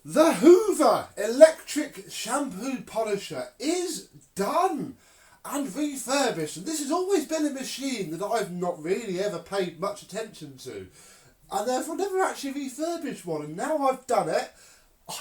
The Hoover electric shampoo polisher is done and refurbished, and this has always been a machine that I've not really ever paid much attention to, and therefore never actually refurbished one, and now I've done it,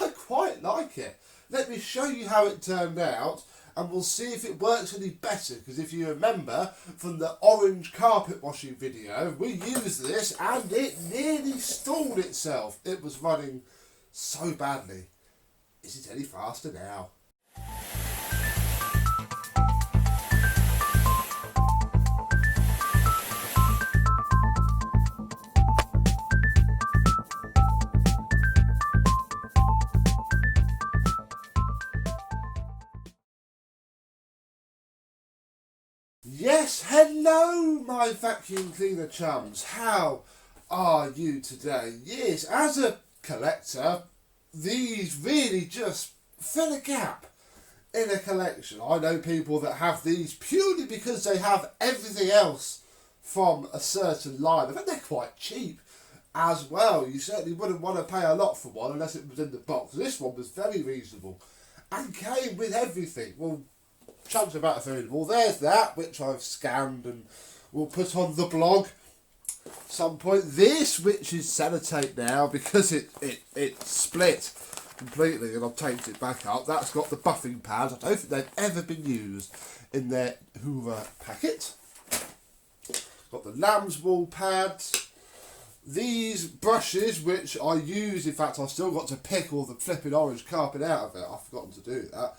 I quite like it. Let me show you how it turned out, and we'll see if it works any better, because if you remember from the orange carpet washing video, we used this and it nearly stalled itself. It was running so badly. Is it any faster now? Yes, hello my vacuum cleaner chums. How are you today? Yes, as a collector, these really just fill a gap in a collection. I know people that have these purely because they have everything else from a certain line. I think they're quite cheap as well. You certainly wouldn't want to pay a lot for one unless it was in the box. This one was very reasonable and came with everything. Well, chunks of available. There's that, which I've scanned and will put on the blog some point. This, which is sellotape now because it split completely and I've taped it back up. That's got the buffing pads. I don't think they've ever been used in their Hoover packet. Got the lamb's wool pads. These brushes, which I use, in fact I've still got to pick all the flipping orange carpet out of it. I've forgotten to do that.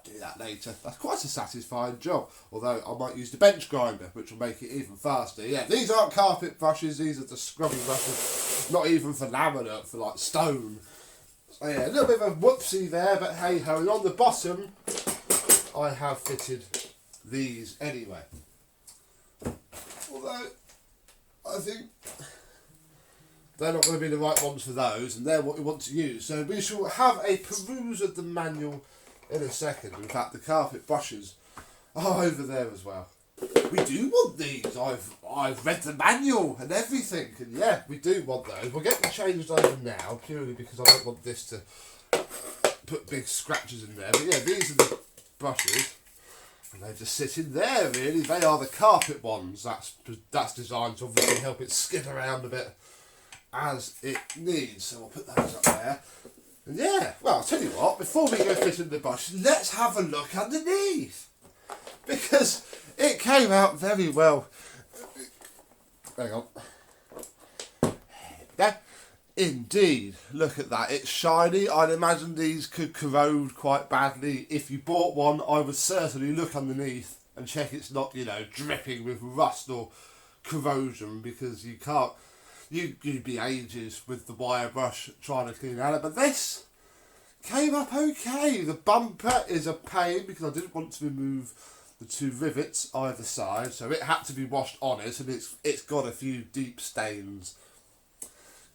Do that later. That's quite a satisfying job, although I might use the bench grinder, which will make it even faster. Yeah, these aren't carpet brushes, these are the scrubbing brushes, not even for laminate, for like stone. So yeah, a little bit of a whoopsie there, but hey ho. And on the bottom I have fitted these anyway, although I think they're not going to be the right ones for those, and they're what we want to use. So we shall have a peruse of the manual in a second. In fact, the carpet brushes are over there as well. We do want these. I've read the manual and everything, and yeah, we do want those. We'll get them changed over now, purely because I don't want this to put big scratches in there. But yeah, these are the brushes, and they just sit in there. Really, they are the carpet ones. That's designed to obviously help it skid around a bit as it needs. So we'll put those up there. And yeah, well, I'll tell you what, before we go fitting the brush, let's have a look underneath. Because it came out very well. Hang on. Yeah, indeed. Look at that. It's shiny. I'd imagine these could corrode quite badly. If you bought one, I would certainly look underneath and check it's not, you know, dripping with rust or corrosion, because you can't. You'd be ages with the wire brush trying to clean out it, but this came up okay. The bumper is a pain because I didn't want to remove the two rivets either side, so it had to be washed on it, and it's got a few deep stains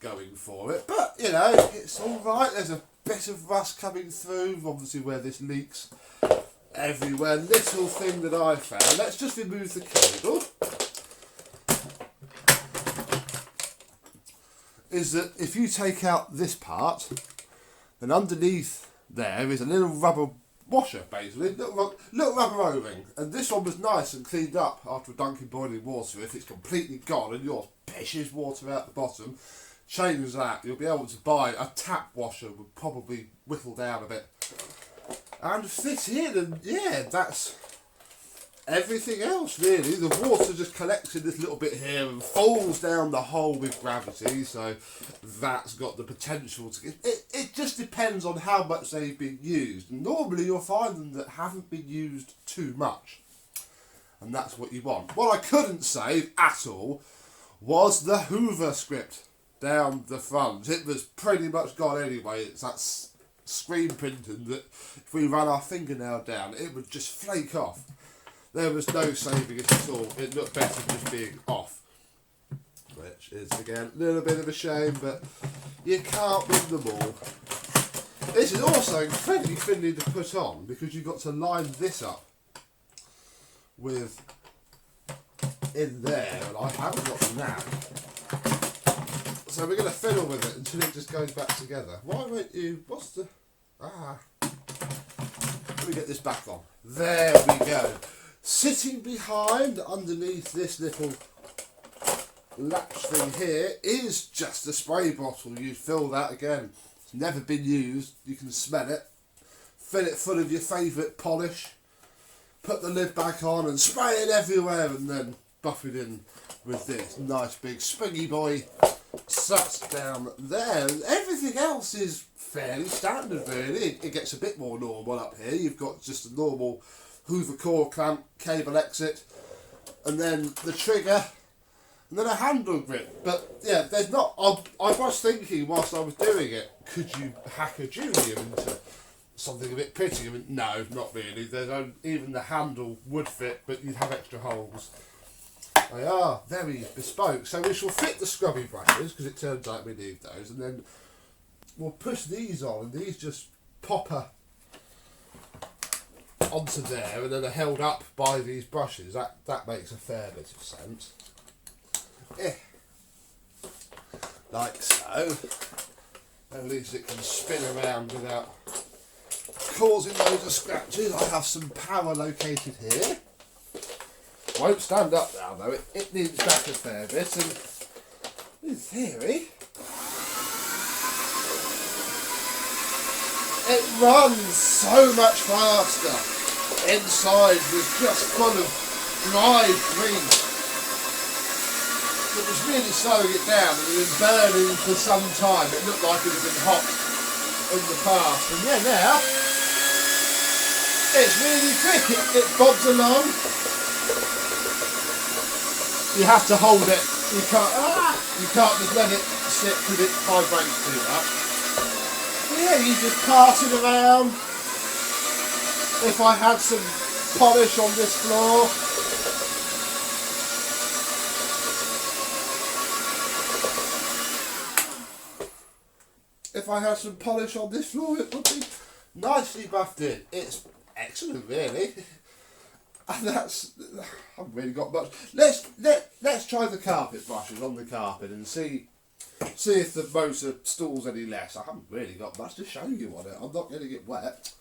going for it. But you know, it's all right. There's a bit of rust coming through, obviously where this leaks everywhere. Little thing that I found. Let's just remove the cable. Is that if you take out this part, then underneath there is a little rubber washer, basically, little rubber O-ring, and this one was nice and cleaned up after dunking boiling water. If it's completely gone and yours pishes water out the bottom, change that. You'll be able to buy a tap washer, would probably whittle down a bit and fit in, and yeah, that's everything else really. The water just collects in this little bit here and falls down the hole with gravity, so that's got the potential to get it just depends on how much they've been used. Normally you'll find them that haven't been used too much, and that's what you want. What I couldn't save at all was the Hoover script down the front. It was pretty much gone anyway. It's that screen printing that if we ran our fingernail down it would just flake off. There was no saving it at all. It looked better just being off. Which is, again, a little bit of a shame, but you can't win them all. This is also incredibly thinly to put on, because you've got to line this up with in there, and I haven't got that. So we're going to fiddle with it until it just goes back together. Why won't you... What's the... Let me get this back on. There we go. Sitting behind, underneath this little latch thing here, is just a spray bottle. You fill that again. It's never been used. You can smell it. Fill it full of your favourite polish. Put the lid back on and spray it everywhere, and then buff it in with this nice big springy boy. Sucks down there. Everything else is fairly standard, really. It gets a bit more normal up here. You've got just a normal Hoover core clamp, cable exit, and then the trigger, and then a handle grip. But yeah, there's not. I was thinking whilst I was doing it, could you hack a Junior into something a bit prettier? No, not really. There's even the handle would fit, but you'd have extra holes. They are very bespoke. So we shall fit the scrubby brushes, because it turns out we need those, and then we'll push these on, and these just pop onto there, and then are held up by these brushes. That makes a fair bit of sense. Like so. At least it can spin around without causing loads of scratches. I have some power located here. Won't stand up now though, it needs back a fair bit, and in theory it runs so much faster. Inside was just full of dry grease. It was really slowing it down, and it had been burning for some time. It looked like it had been hot in the past, and yeah, now it's really quick. It bobs along. You have to hold it. You can't just let it sit because it vibrates too much. Yeah, you just pass it around. If I had some polish on this floor, it would be nicely buffed in. It's excellent, really. And I haven't really got much. Let's try the carpet brushes on the carpet and see if the motor stalls any less. I haven't really got much to show you on it. I'm not going to get wet.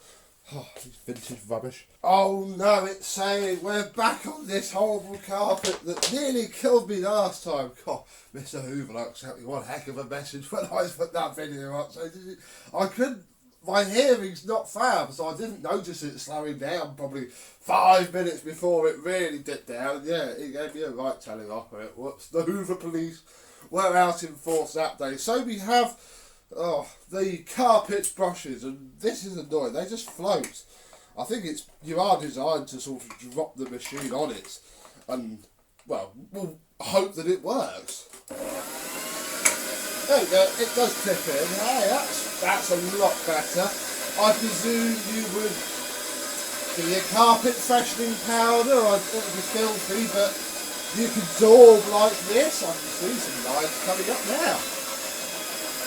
Oh, this vintage rubbish. Oh no, it's saying we're back on this horrible carpet that nearly killed me last time. God, Mr. Hoover sent me one heck of a message when I put that video up. So I couldn't. My hearing's not fab, so I didn't notice it slowing down probably 5 minutes before it really dipped down. Yeah, it gave me a right telling off. Whoops, the Hoover police were out in force that day. So we have the carpet brushes, and this is annoying. They just float. I think you are designed to sort of drop the machine on it, and well, we'll hope that it works. There we go, it does clip in. Hey, that's a lot better. I presume you would be a carpet freshening powder. It would be filthy, but you can daub like this. I can see some lines coming up now.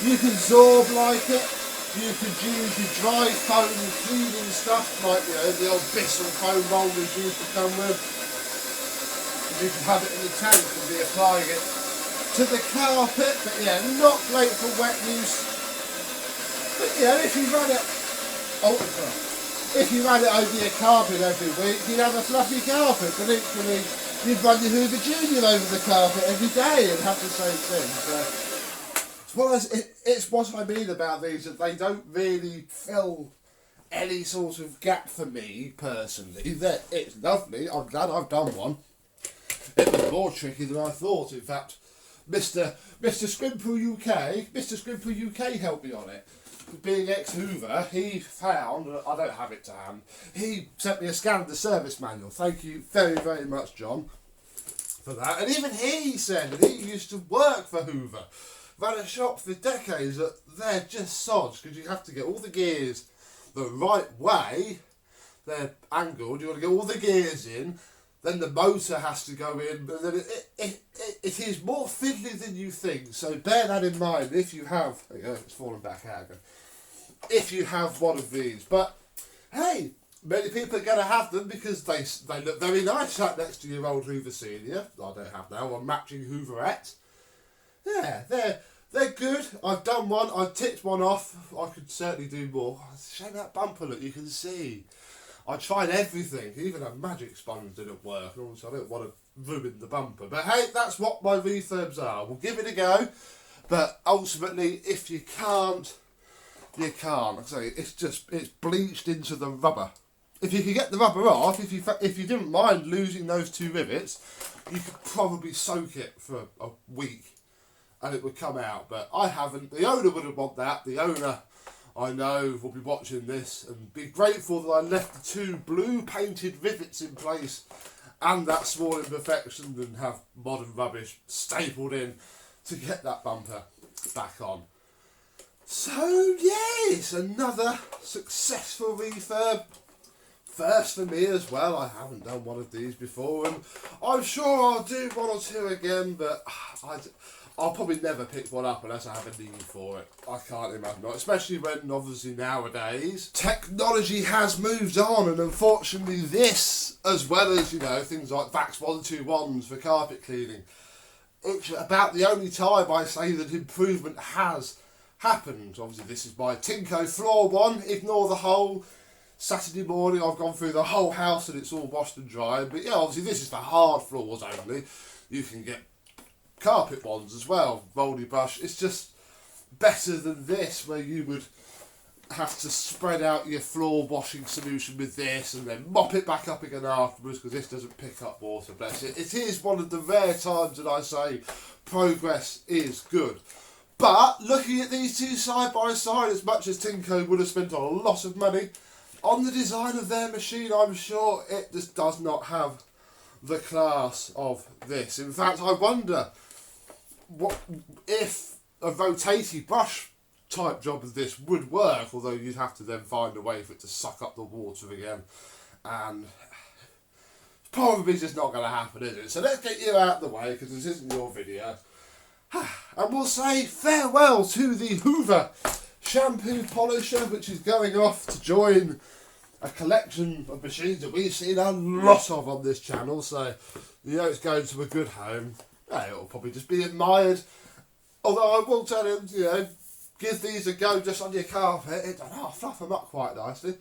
You can zorb like it. You could use your dry foam cleaning stuff, like the old Bissell foam rollers used to come with. You can have it in the tank and be applying it to the carpet, but yeah, not great for wet use. But yeah, if you run it over your carpet every week, you'd have a fluffy carpet, but equally you'd run your Hoover Junior over the carpet every day and have the same thing. So it's what I mean about these, that they don't really fill any sort of gap for me personally. It's lovely. I'm glad I've done one. It was more tricky than I thought. In fact, Mr. Scrimpool UK helped me on it. Being ex-Hoover, he found, I don't have it to hand, he sent me a scan of the service manual. Thank you very, very much, John, for that. And even he said that he used to work for Hoover. Ran a shop for decades that they're just sods, because you have to get all the gears the right way. They're angled, you want to get all the gears in. Then the motor has to go in, but then it is more fiddly than you think. So bear that in mind if you have. There you go, it's fallen back out again. If you have one of these, but hey, many people are going to have them because they look very nice right next to your old Hoover Senior. I don't have now, a matching Hooverette. Yeah, They're good. I've done one. I've ticked one off. I could certainly do more. It's a shame that bumper look you can see. I tried everything. Even a magic sponge didn't work. Also, I don't want to ruin the bumper. But hey, that's what my refurbs are. We'll give it a go. But ultimately, if you can't, you can't. Like I say, it's bleached into the rubber. If you could get the rubber off, if you didn't mind losing those 2 rivets, you could probably soak it for a week and it would come out. But I haven't. The owner wouldn't want that. The owner, I know, will be watching this and be grateful that I left the 2 blue painted rivets in place and that small imperfection and have modern rubbish stapled in to get that bumper back on. So yes, another successful refurb. First for me as well. I haven't done one of these before, and I'm sure I'll do 1 or 2 again, but I'll probably never pick one up unless I have a need for it. I can't imagine not, especially when obviously nowadays technology has moved on, and unfortunately this, as well as, you know, things like Vax 121s for carpet cleaning, it's about the only time I say that improvement has happened. Obviously this is my Tinko floor one. Ignore the whole Saturday morning I've gone through the whole house and it's all washed and dried. But yeah, obviously this is for hard floors only. You can get carpet ones as well, rolly brush. It's just better than this, where you would have to spread out your floor washing solution with this and then mop it back up again afterwards, because this doesn't pick up water, bless it. It is one of the rare times that I say progress is good. But looking at these 2 side by side, as much as Tinko would have spent a lot of money on the design of their machine, I'm sure it just does not have the class of this. In fact, I wonder what if a rotating brush type job of this would work, although you'd have to then find a way for it to suck up the water again, and it's probably just not going to happen, is it? So let's get you out of the way, because this isn't your video, and we'll say farewell to the Hoover Shampoo-Polisher, which is going off to join a collection of machines that we've seen a lot of on this channel. So you know it's going to a good home. It'll probably just be admired, although I will tell him, you know, give these a go just on your carpet. It does fluff them up quite nicely.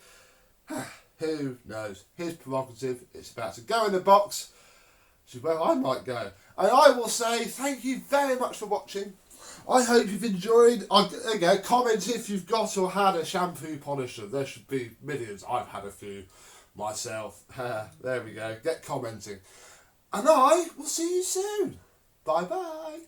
Who knows? His prerogative. It's about to go in the box, which is where I might go. And I will say thank you very much for watching. I hope you've enjoyed. Again, comment if you've got or had a shampoo polisher. There should be millions. I've had a few myself. There we go. Get commenting. And I will see you soon. Bye bye.